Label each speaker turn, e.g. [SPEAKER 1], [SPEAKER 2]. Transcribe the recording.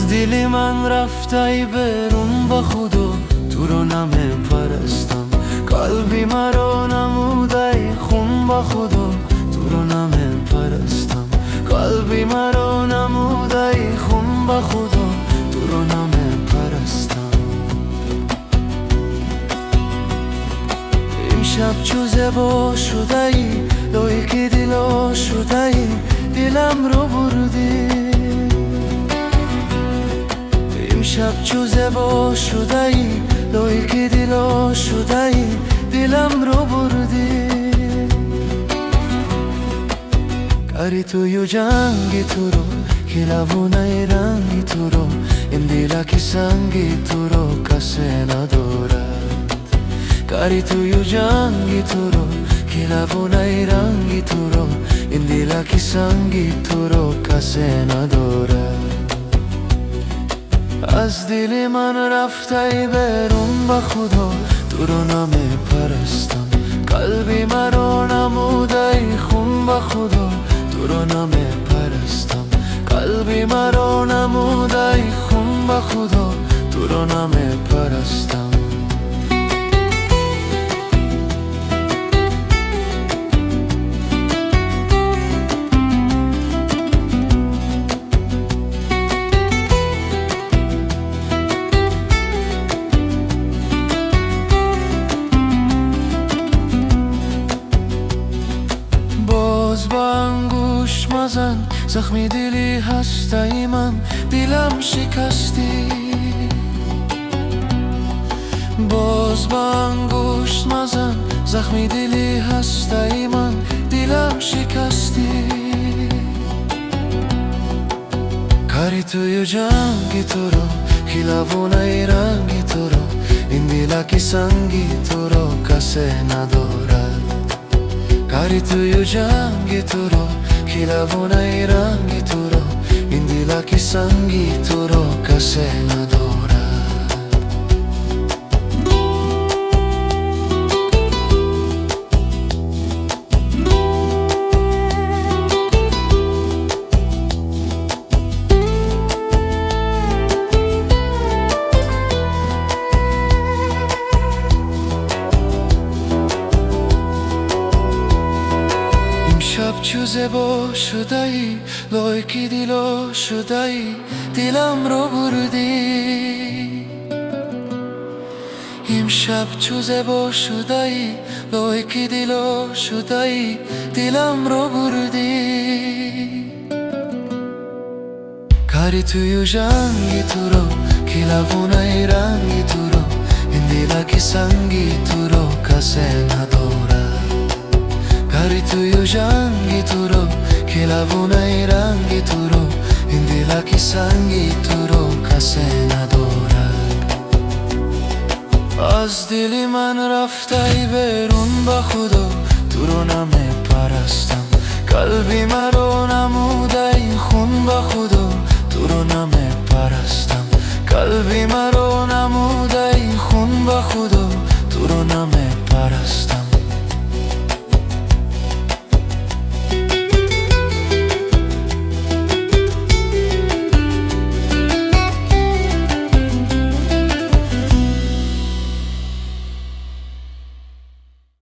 [SPEAKER 1] از دل من رفتی برون با خدا، تو رو نمی پرستم. قلبی مرا نمودی خون با خدا، تو رو نمی پرستم. قلبی مرا نمودی خون با خدا، تو رو نمی پرستم. امشب چو زبا شده ای، لایک دلا شده ای، دلم رو بردی. امشب چو زبا شده ای، لایک دلا شده ای، دلم رو بردی. کاری توی جنگی تو رو، که لبونه رنگی تو رو، این دل که سنگی تو رو کسی ندارد. کاری توی جنگی تو رو، که لبونه رنگی تو رو، این دل که سنگی تو رو کسی ندارد. از دل من رفتی برون با خدا، تو رو نمی پرستم. قلبی مرا نمودی خون با خدا، تو رو نمی پرستم. قلبی مرا نمودی خون با خدا، تو رو نمی پرستم. باز با انگوش مزن، زخمی دلی هستی من، دلم شکستی. باز با انگوش مزن، زخمی دلی هستی من، دلم شکستی. کاری توی جنگی تو رو، که لبونه رنگی تو رو، این دل که سنگی تو رو کسی ندارد. کاری توی جنگی تو رو، که لبونه رنگی تو رو، این دل که سنگی تو رو کسی ندارد. امشب چو زبا شده ای، لایک دلا شده ای، دلم رو بردی. امشب چو زبا شده ای، لایک دلا شده ای، دلم رو بردی. کاری توی جنگی تو رو، که لبونه رنگی تو رو، این دل که سنگی تو رو کسی ندارد. کاری توی جنگی تو رو، که لبونه رنگی تو رو، این دل که سنگی تو رو کسی ندارد. از دل من رفتی برون با خدا، تو رو نمی پرستم. قلبی مرا نموده این خون با خدا، تو رو نمی